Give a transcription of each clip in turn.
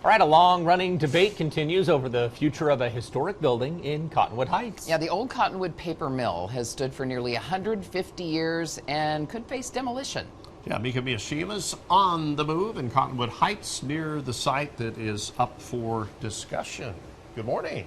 All right, a long-running debate continues over the future of a historic building in Cottonwood Heights. Yeah, the old Cottonwood paper mill has stood for nearly 150 years and could face demolition. Yeah, Mika Miyashima's on the move in Cottonwood Heights near the site that is up for discussion. Good morning.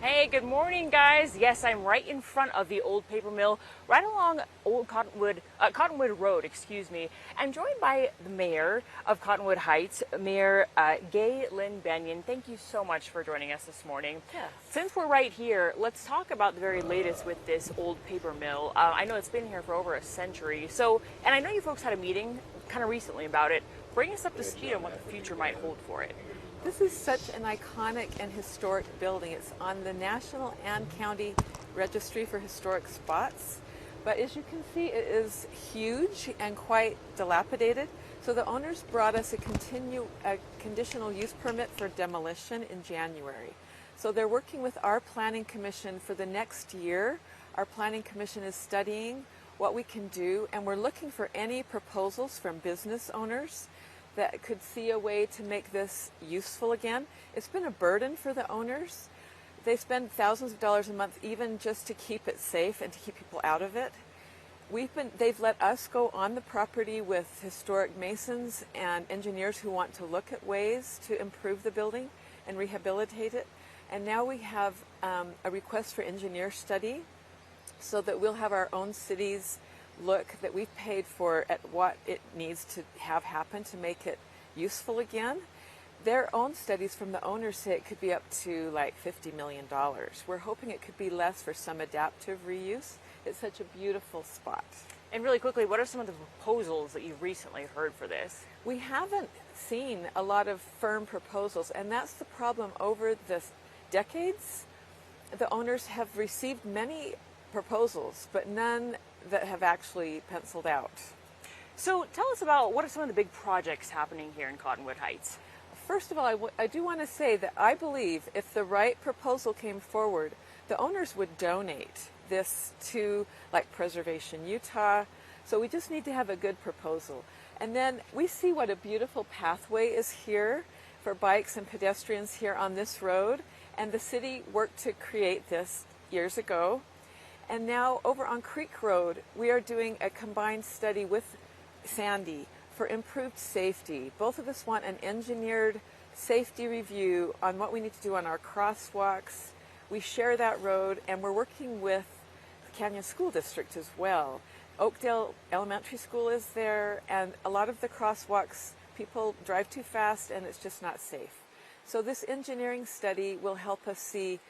Hey, good morning, guys. Yes, I'm right in front of the old paper mill, right along old Cottonwood Road, excuse me. I'm joined by the mayor of Cottonwood Heights, Mayor Gay Lynn Benyon. Thank you so much for joining us this morning. Yes. Since we're right here, let's talk about the very latest with this old paper mill. I know it's been here for over a century. And I know you folks had a meeting kind of recently about it. Bring us up to speed on what the future might hold for it. This is such an iconic and historic building. It's on the National and County Registry for Historic Spots. But as you can see, it is huge and quite dilapidated. So the owners brought us a conditional use permit for demolition in January. So they're working with our Planning Commission for the next year. Our Planning Commission is studying what we can do, and we're looking for any proposals from business owners that could see a way to make this useful again. It's been a burden for the owners. They spend thousands of dollars a month even just to keep it safe and to keep people out of it. They've let us go on the property with historic masons and engineers who want to look at ways to improve the building and rehabilitate it. And now we have a request for engineer study so that we'll have our own city's look that we've paid for at what it needs to have happen to make it useful again. Their own studies from the owners say it could be up to like $50 million. We're hoping it could be less for some adaptive reuse. It's such a beautiful spot. And really quickly, what are some of the proposals that you've recently heard for this? We haven't seen a lot of firm proposals, and that's the problem over the decades. The owners have received many proposals, but none that have actually penciled out. So tell us about what are some of the big projects happening here in Cottonwood Heights? First of all, I do want to say that I believe if the right proposal came forward, the owners would donate this to like Preservation Utah. So we just need to have a good proposal. And then we see what a beautiful pathway is here for bikes and pedestrians here on this road. And the city worked to create this years ago. And now over on Creek Road, we are doing a combined study with Sandy for improved safety. Both of us want an engineered safety review on what we need to do on our crosswalks. We share that road, and we're working with the Canyon School District as well. Oakdale Elementary School is there, and a lot of the crosswalks, people drive too fast and it's just not safe. So this engineering study will help us see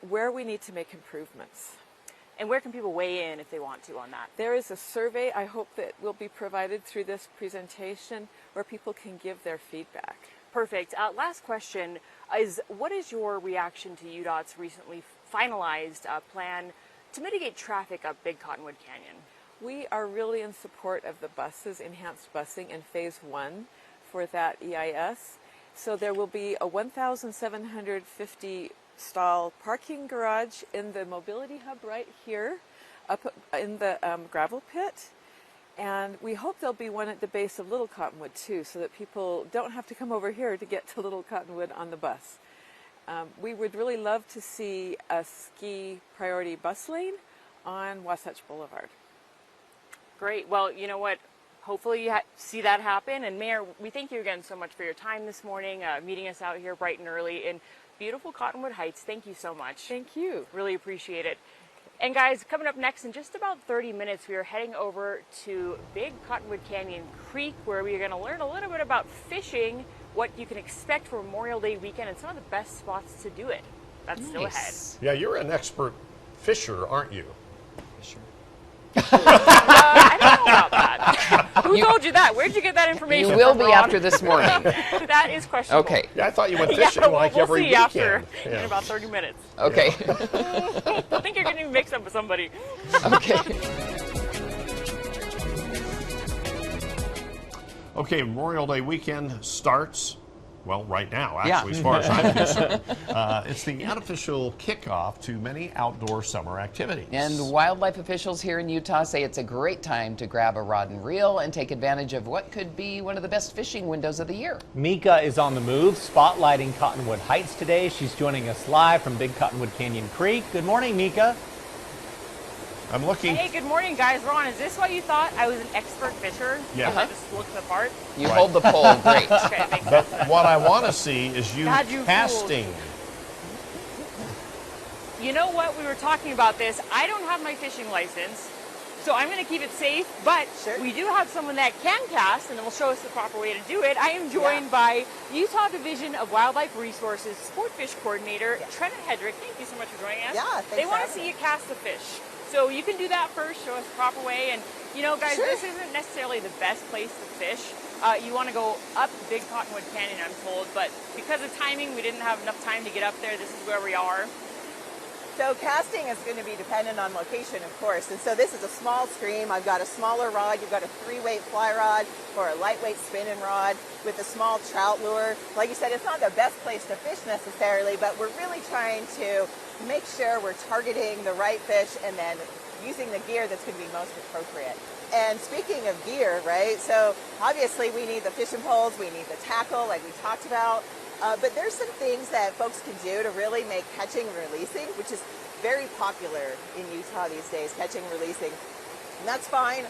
where we need to make improvements. And where can people weigh in if they want to on that? There is a survey I hope that will be provided through this presentation where people can give their feedback. Perfect. Last question is, what is your reaction to UDOT's recently finalized plan to mitigate traffic up Big Cottonwood Canyon? We are really in support of the buses, enhanced busing in phase 1 for that EIS. So there will be a 1,750 stall parking garage in the mobility hub right here up in the gravel pit, and we hope there'll be one at the base of Little Cottonwood too, so that people don't have to come over here to get to Little Cottonwood on the bus. We would really love to see a ski priority bus lane on Wasatch Boulevard. Great. Well, you know what? Hopefully you see that happen. And Mayor, we thank you again so much for your time this morning, meeting us out here bright and early in beautiful Cottonwood Heights. Thank you so much. Thank you. Really appreciate it. And guys, coming up next in just about 30 minutes, we are heading over to Big Cottonwood Canyon Creek, where we are going to learn a little bit about fishing, what you can expect for Memorial Day weekend, and some of the best spots to do it. That's still ahead. Yeah, you're an expert fisher, aren't you? Fisher. I don't know about that. Who told you that? Where'd you get that information You will from, be Ron? after this morning. That is questionable. Okay. Yeah, I thought you went fishing Yeah, like we'll every see weekend. after in Yeah. about 30 minutes. Okay. I think you're getting mixed up with somebody. Okay. Okay, Memorial Day weekend starts Well, right now, Yeah. actually, as far as I'm concerned. It's the unofficial kickoff to many outdoor summer activities. And wildlife officials here in Utah say it's a great time to grab a rod and reel and take advantage of what could be one of the best fishing windows of the year. Mika is on the move, spotlighting Cottonwood Heights today. She's joining us live from Big Cottonwood Canyon Creek. Good morning, Mika. I'm looking. Hey, good morning, guys. Ron, is this why you thought I was an expert fisher? Yeah. I just looked the part. You Right. hold the pole great. Okay, makes But sense. what I want to see is you God, you casting. You know what? We were talking about this. I don't have my fishing license, so I'm going to keep it safe. But we do have someone that can cast, and then will show us the proper way to do it. I am joined by Utah Division of Wildlife Resources Sport Fish Coordinator Trena Hedrick. Thank you so much for joining us. Yeah, thanks They for want to having see you cast the fish. So you can do that first, show us the proper way. And, you know, guys, this isn't necessarily the best place to fish. You want to go up Big Cottonwood Canyon, I'm told. But because of timing, we didn't have enough time to get up there. This is where we are. So casting is going to be dependent on location, of course. And so this is a small stream. I've got a smaller rod. You've got a 3-weight fly rod or a lightweight spinning rod with a small trout lure. Like you said, it's not the best place to fish necessarily, but we're really trying to make sure we're targeting the right fish and then using the gear that's going to be most appropriate. And speaking of gear, right, so obviously we need the fishing poles, we need the tackle like we talked about, but there's some things that folks can do to really make catching and releasing, which is very popular in Utah these days, catching and releasing. And that's fine,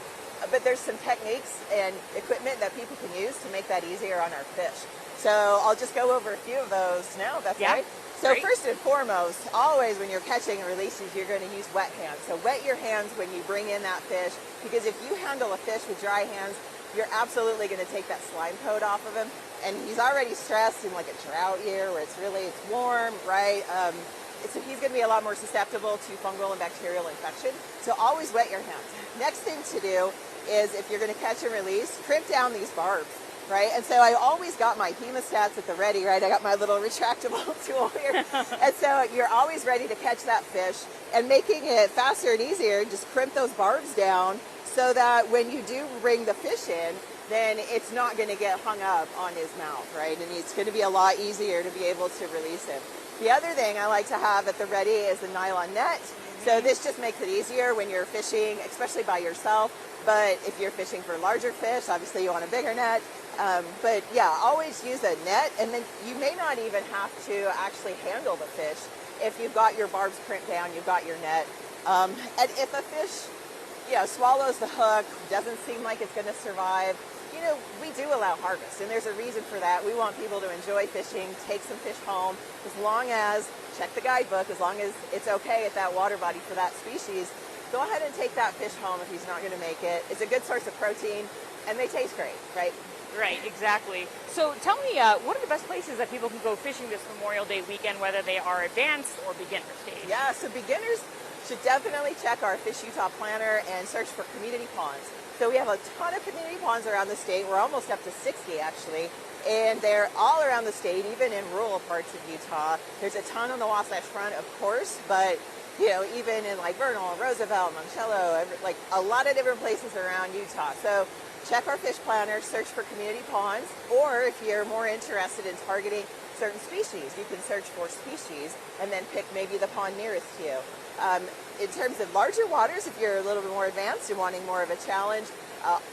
but there's some techniques and equipment that people can use to make that easier on our fish. So I'll just go over a few of those now, if that's right. So first and foremost, always when you're catching and releases, you're going to use wet hands. So wet your hands when you bring in that fish, because if you handle a fish with dry hands, you're absolutely going to take that slime coat off of him. And he's already stressed in like a drought year where it's warm, right? So he's going to be a lot more susceptible to fungal and bacterial infection. So always wet your hands. Next thing to do is if you're going to catch and release, crimp down these barbs. Right, and so I always got my hemostats at the ready, right? I got my little retractable tool here. And so you're always ready to catch that fish, and making it faster and easier, just crimp those barbs down so that when you do bring the fish in, then it's not going to get hung up on his mouth, right? And it's going to be a lot easier to be able to release him. The other thing I like to have at the ready is a nylon net. So this just makes it easier when you're fishing, especially by yourself. But if you're fishing for larger fish, obviously you want a bigger net. But yeah, always use a net, and then you may not even have to actually handle the fish. If you've got your barbs crimped down, you've got your net. And if a fish, swallows the hook, doesn't seem like it's going to survive, we do allow harvest, and there's a reason for that. We want people to enjoy fishing, take some fish home, as long as, check the guidebook, as long as it's okay at that water body for that species. Go ahead and take that fish home if he's not going to make it. It's a good source of protein, and they taste great, right? Right, exactly. So tell me, what are the best places that people can go fishing this Memorial Day weekend, whether they are advanced or beginner stage? Yeah, so beginners should definitely check our Fish Utah planner and search for community ponds. So we have a ton of community ponds around the state. We're almost up to 60 actually, and they're all around the state, even in rural parts of Utah. There's a ton on the Wasatch Front, of course, but even in like Vernal, Roosevelt, Monticello, like a lot of different places around Utah. So check our fish planner, search for community ponds, or if you're more interested in targeting certain species, you can search for species and then pick maybe the pond nearest to you. In terms of larger waters, if you're a little bit more advanced and wanting more of a challenge,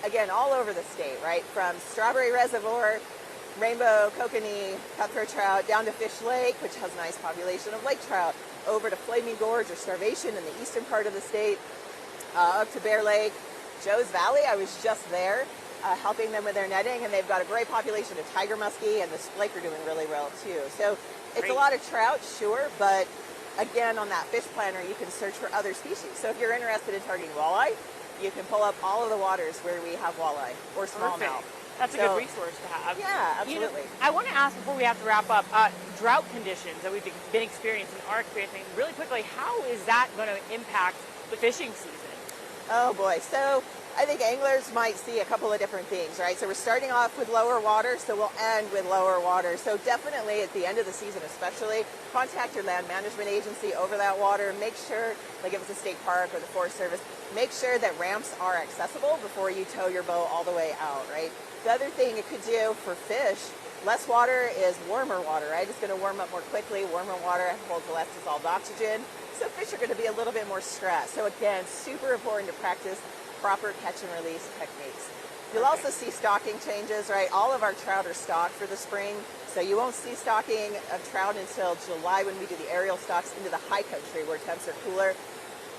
again, all over the state, right? From Strawberry Reservoir, Rainbow, Kokanee, Cutthroat Trout, down to Fish Lake, which has a nice population of lake trout, over to Flaming Gorge or Starvation in the eastern part of the state, up to Bear Lake, Joe's Valley. I was just there helping them with their netting, and they've got a great population of tiger muskie, and the splake are doing really well too. So it's a lot of trout, sure, but again, on that fish planner, you can search for other species. So if you're interested in targeting walleye, you can pull up all of the waters where we have walleye or smallmouth. That's a good resource to have. Yeah, absolutely. I want to ask before we have to wrap up, drought conditions that we've been experiencing, are experiencing really quickly, how is that going to impact the fishing season? Oh boy, so I think anglers might see a couple of different things, right? So we're starting off with lower water, so we'll end with lower water. So definitely at the end of the season especially, contact your land management agency over that water. Make sure, like if it's a state park or the Forest Service, make sure that ramps are accessible before you tow your boat all the way out, right? The other thing it could do for fish, less water is warmer water, right? It's going to warm up more quickly. Warmer water holds less dissolved oxygen. So fish are going to be a little bit more stressed. So again, super important to practice proper catch and release techniques. You'll also see stocking changes, right? All of our trout are stocked for the spring. So you won't see stocking of trout until July when we do the aerial stocks into the high country where temps are cooler.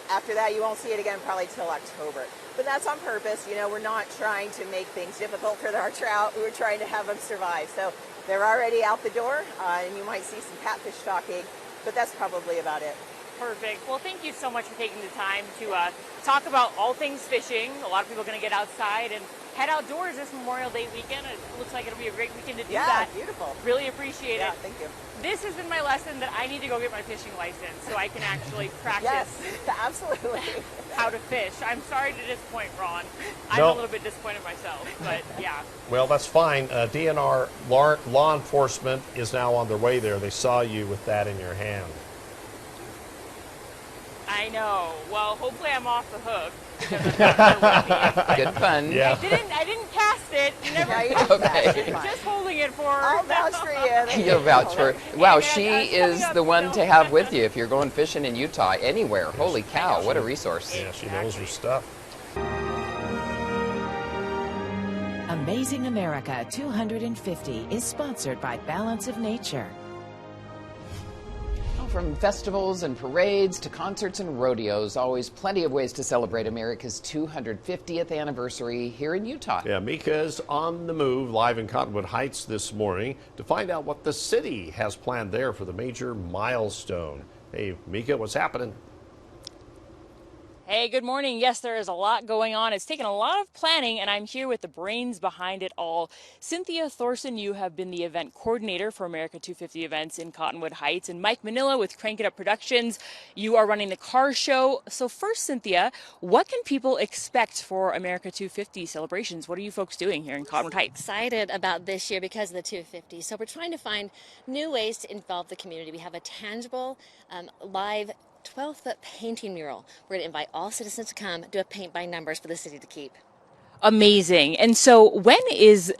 After that, you won't see it again probably till October. But that's on purpose. You know, we're not trying to make things difficult for our trout. We're trying to have them survive. So they're already out the door, and you might see some catfish stocking, but that's probably about it. Perfect. Well, thank you so much for taking the time to talk about all things fishing. A lot of people are going to get outside and head outdoors this Memorial Day weekend. It looks like it'll be a great weekend to do that. Yeah, beautiful. Really appreciate Yeah, it. thank you. This has been my lesson that I need to go get my fishing license so I can actually practice Yes, absolutely. how to fish. I'm sorry to disappoint Ron. I'm No. a little bit disappointed myself, but yeah. Well, that's fine. DNR law enforcement is now on their way there. They saw you with that in your hand. I know. Well, hopefully I'm off the hook. Because I'm not there with me. Good fun. Yeah. I didn't cast it. Never Yeah, you cast did Okay. that. You're fine. Just holding it for her. I'll vouch for you. You'll vouch for. Wow, man, she I was is coming the up, one so- to have with you if you're going fishing in Utah, anywhere. Holy cow, what a resource. Yeah, she knows her stuff. Amazing America 250 is sponsored by Balance of Nature. From festivals and parades to concerts and rodeos, always plenty of ways to celebrate America's 250th anniversary here in Utah. Yeah, Mika is on the move live in Cottonwood Heights this morning to find out what the city has planned there for the major milestone. Hey, Mika, what's happening? Hey, good morning. Yes, there is a lot going on. It's taken a lot of planning, and I'm here with the brains behind it all. Cynthia Thorson, you have been the event coordinator for America 250 events in Cottonwood Heights, and Mike Manila with Crank It Up Productions. You are running the car show. So first, Cynthia, what can people expect for America 250 celebrations? What are you folks doing here in Cottonwood Heights? Excited about this year because of the 250. So we're trying to find new ways to involve the community. We have a tangible, live 12-foot painting mural. We're going to invite all citizens to come do a paint by numbers for the city to keep. Amazing. And so when is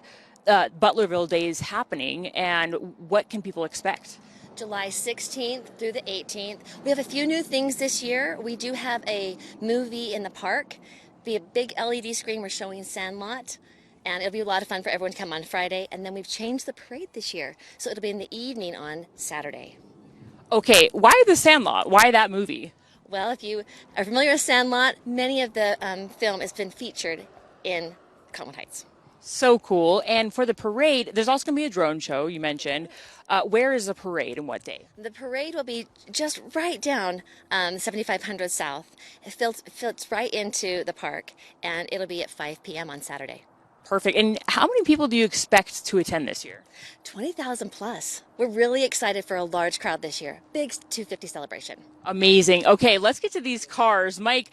Buttlervielle Days happening, and what can people expect? July 16th through the 18th. We have a few new things this year. We do have a movie in the park. Be a big LED screen. We're showing Sandlot. And it'll be a lot of fun for everyone to come on Friday. And then we've changed the parade this year. So it'll be in the evening on Saturday. Okay, why The Sandlot? Why that movie? Well, if you are familiar with Sandlot, many of the film has been featured in Cottonwood Heights. So cool. And for the parade, there's also going to be a drone show, you mentioned. Where is the parade and what day? The parade will be just right down 7500 South. It fits right into the park, and it'll be at 5 p.m. on Saturday. Perfect. And how many people do you expect to attend this year? 20,000 plus. We're really excited for a large crowd this year. Big 250 celebration. Amazing. Okay, let's get to these cars. Mike,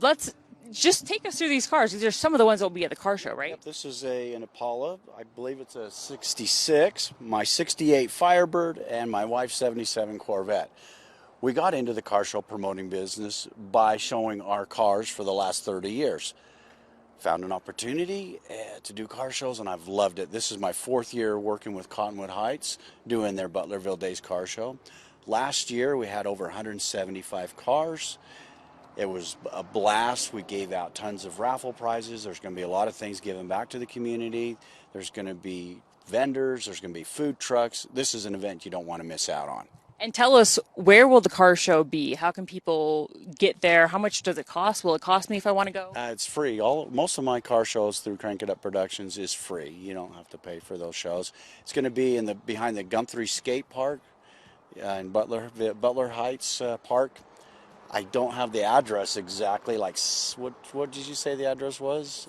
let's just take us through these cars. These are some of the ones that will be at the car show, right? Yep, this is an Impala. I believe it's a 66, my 68 Firebird, and my wife's 77 Corvette. We got into the car show promoting business by showing our cars for the last 30 years. Found an opportunity to do car shows, and I've loved it. This is my 4th year working with Cottonwood Heights, doing their Buttlervielle Days car show. Last year, we had over 175 cars. It was a blast. We gave out tons of raffle prizes. There's going to be a lot of things given back to the community. There's going to be vendors. There's going to be food trucks. This is an event you don't want to miss out on. And tell us, where will the car show be? How can people get there? How much does it cost? Will it cost me if I want to go? It's free. Most of my car shows through Crank It Up Productions is free. You don't have to pay for those shows. It's going to be behind the Guthrie Skate Park in Butler Heights Park. I don't have the address exactly. Like, what did you say the address was?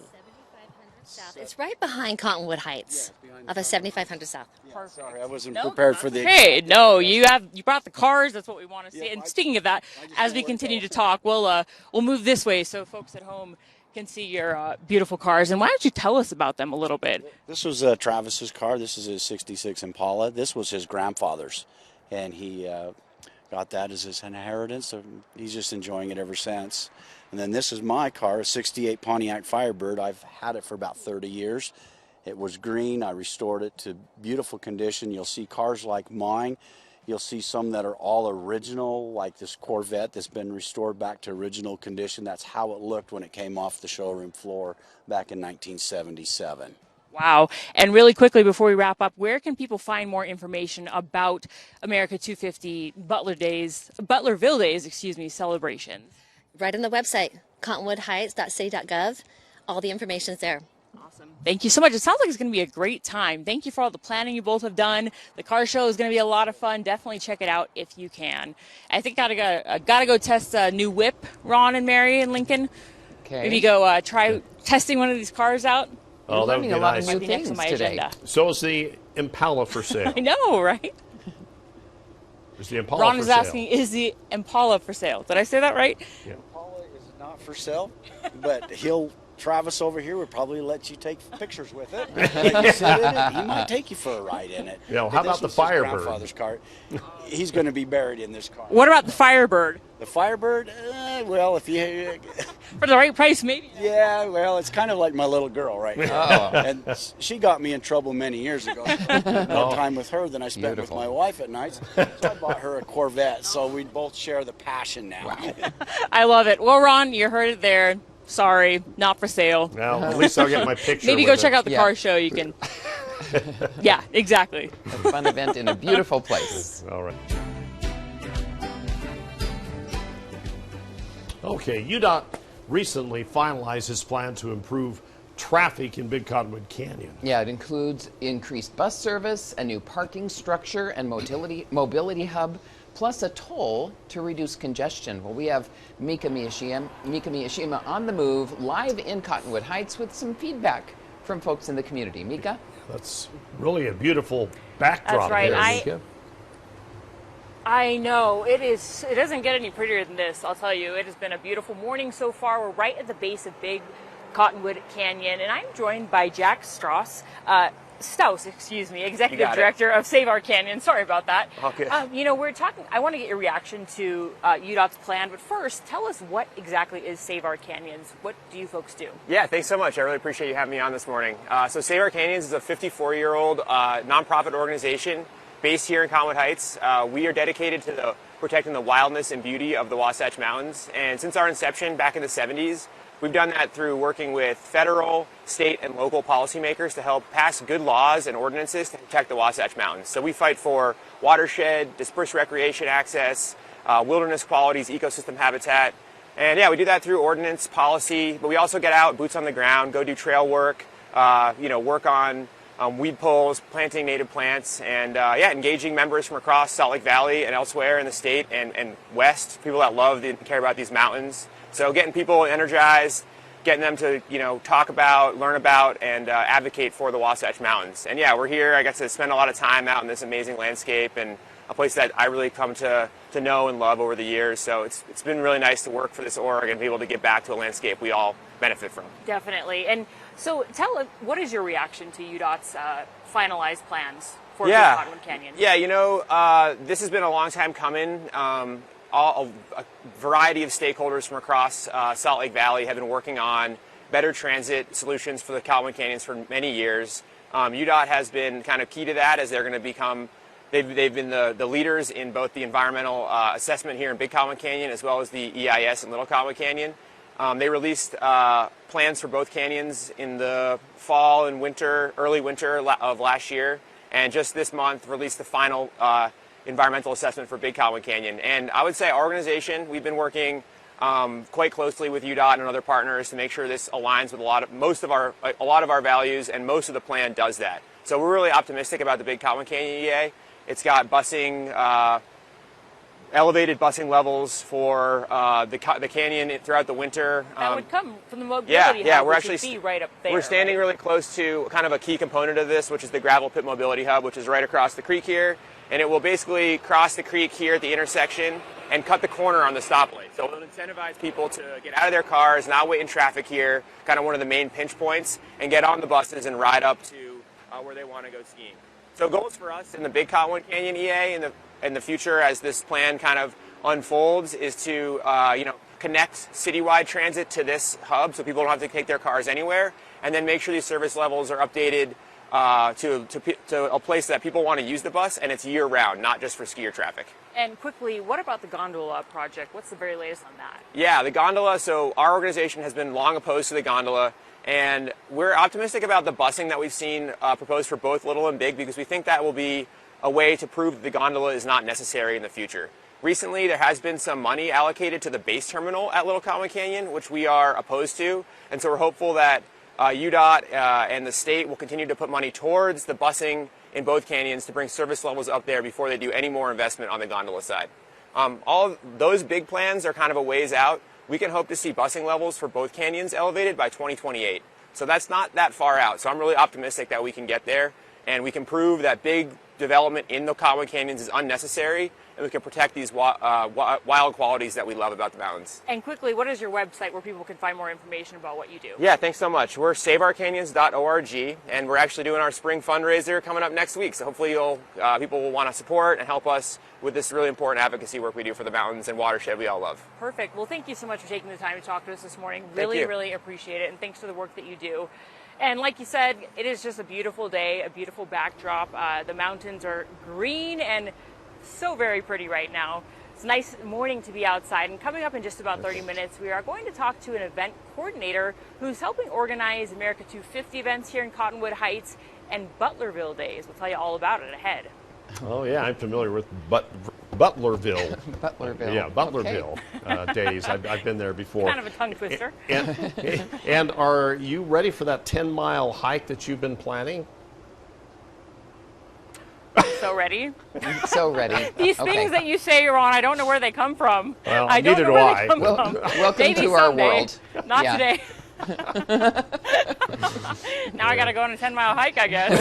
7500 South. It's right behind Cottonwood Heights, off of 7500 South. Sorry, I wasn't prepared for the. Hey, no, you brought the cars. That's what we want to see. And speaking of that, as we continue to talk, we'll move this way so folks at home can see your beautiful cars. And why don't you tell us about them a little bit? This was Travis's car. This is his 66 Impala. This was his grandfather's, and he got that as his inheritance. So he's just enjoying it ever since. And then this is my car, a 68 Pontiac Firebird. I've had it for about 30 years. It was green. I restored it to beautiful condition. You'll see cars like mine. You'll see some that are all original, like this Corvette that's been restored back to original condition. That's how it looked when it came off the showroom floor back in 1977. Wow. And really quickly before we wrap up, where can people find more information about America 250 Butlerville Days, celebrations? Right on the website, cottonwoodheights.city.gov. All the information's there. Awesome. Thank you so much. It sounds like it's going to be a great time. Thank you for all the planning you both have done. The car show is going to be a lot of fun. Definitely check it out if you can. I think gotta go test a new whip, Ron and Mary and Lincoln. Okay. Maybe go try testing one of these cars out. You're learning a lot of new things today. So is the Impala for sale. I know, right? Is the Impala Ron for is sale? asking, is the Impala for sale? Did I say that right? Yeah. Impala is not for sale, but Travis over here would probably let you take pictures with it. Let you sit in it. He might take you for a ride in it. Yeah, how about the This was his Firebird? grandfather's car. He's going to be buried in this car. What about the Firebird? The Firebird, well, if you... For the right price, maybe. Yeah, well, it's kind of like my little girl right now. Oh. And she got me in trouble many years ago. More time with her than I spent Beautiful. with my wife at nights. So I bought her a Corvette, so we both share the passion now. Wow. I love it. Well, Ron, you heard it there. Sorry, not for sale. Well, at least I'll get my picture. Maybe with go check it. out the car show. You can. Yeah, exactly. A fun event in a beautiful place. All right. Okay, UDOT recently finalized its plan to improve traffic in Big Cottonwood Canyon. Yeah, it includes increased bus service, a new parking structure and mobility hub, plus a toll to reduce congestion. Well, we have Mika Miyashima on the move, live in Cottonwood Heights with some feedback from folks in the community. Mika? That's really a beautiful backdrop. That's right. Here. I know it is. It doesn't get any prettier than this. I'll tell you. It has been a beautiful morning so far. We're right at the base of Big Cottonwood Canyon, and I'm joined by Jack Strauss, Executive Director of Save Our Canyon. Sorry about that. Okay. We're talking. I want to get your reaction to UDOT's plan, but first, tell us what exactly is Save Our Canyons. What do you folks do? Yeah, thanks so much. I really appreciate you having me on this morning. So Save Our Canyons is a 54-year-old nonprofit organization based here in Cottonwood Heights. We are dedicated to protecting the wildness and beauty of the Wasatch Mountains. And since our inception back in the 70s, we've done that through working with federal, state, and local policymakers to help pass good laws and ordinances to protect the Wasatch Mountains. So we fight for watershed, dispersed recreation access, wilderness qualities, ecosystem habitat. And yeah, we do that through ordinance, policy, but we also get out, boots on the ground, go do trail work, work on weed pulls, planting native plants, and engaging members from across Salt Lake Valley and elsewhere in the state and west, people that love and care about these mountains. So getting people energized, getting them to talk about, learn about, and advocate for the Wasatch Mountains. And yeah, we're here. I get to spend a lot of time out in this amazing landscape and a place that I really come to know and love over the years. So it's been really nice to work for this org and be able to get back to a landscape we all benefit from. Definitely. And so tell us, what is your reaction to UDOT's finalized plans for Big Cottonwood Canyon? Yeah, this has been a long time coming. A variety of stakeholders from across Salt Lake Valley have been working on better transit solutions for the Cottonwood Canyons for many years. UDOT has been kind of key to that as they're going to become, they've been the leaders in both the environmental assessment here in Big Cottonwood Canyon as well as the EIS in Little Cottonwood Canyon. They released plans for both canyons in the fall and early winter of last year, and just this month released the final environmental assessment for Big Cottonwood Canyon. And I would say our organization, we've been working quite closely with UDOT and other partners to make sure this aligns with a lot of our values, and most of the plan does that. So we're really optimistic about the Big Cottonwood Canyon EA. It's got busing. Elevated busing levels for the canyon throughout the winter. That would come from the mobility hub, we're which actually would be right up there. We're standing really close to kind of a key component of this, which is the gravel pit mobility hub, which is right across the creek here, and it will basically cross the creek here at the intersection and cut the corner on the stoplight. So it'll incentivize people to get out of their cars, not wait in traffic here, kind of one of the main pinch points, and get on the buses and ride up to where they want to go skiing. So goals for us in the Big Cottonwood Canyon EA in the in the future, as this plan kind of unfolds, is to connect citywide transit to this hub so people don't have to take their cars anywhere, and then make sure these service levels are updated to a place that people want to use the bus, and it's year-round, not just for skier traffic. And quickly, what about the gondola project? What's the very latest on that? Yeah, the gondola. So our organization has been long opposed to the gondola, and we're optimistic about the busing that we've seen proposed for both Little and Big, because we think that will be a way to prove that the gondola is not necessary in the future. Recently, there has been some money allocated to the base terminal at Little Cottonwood Canyon, which we are opposed to, and so we're hopeful that UDOT and the state will continue to put money towards the busing in both canyons to bring service levels up there before they do any more investment on the gondola side. All of those big plans are kind of a ways out. We can hope to see busing levels for both canyons elevated by 2028. So that's not that far out. So I'm really optimistic that we can get there, and we can prove that big development in the Cottonwood Canyons is unnecessary, and we can protect these wild qualities that we love about the mountains. And quickly, what is your website where people can find more information about what you do? Yeah, thanks so much. We're saveourcanyons.org, and we're actually doing our spring fundraiser coming up next week. So hopefully people will want to support and help us with this really important advocacy work we do for the mountains and watershed we all love. Perfect. Well, thank you so much for taking the time to talk to us this morning. Thank you. Really appreciate it, and thanks for the work that you do. And like you said, it is just a beautiful day, a beautiful backdrop. The mountains are green and so very pretty right now. It's a nice morning to be outside. And coming up in just about 30 minutes, we are going to talk to an event coordinator who's helping organize America250 events here in Cottonwood Heights and Buttlervielle Days. We'll tell you all about it ahead. Oh, yeah, I'm familiar with Buttlervielle. Buttlervielle. Yeah, Buttlervielle days. I've been there before. Kind of a tongue twister. And are you ready for that 10-mile hike that you've been planning? So ready? So ready. These things that you say you're on, I don't know where they come from. Well, I don't neither know do where I. they come from. Welcome Maybe to our someday. world. Not Yeah. today. Now I got to go on a 10-mile hike, I guess.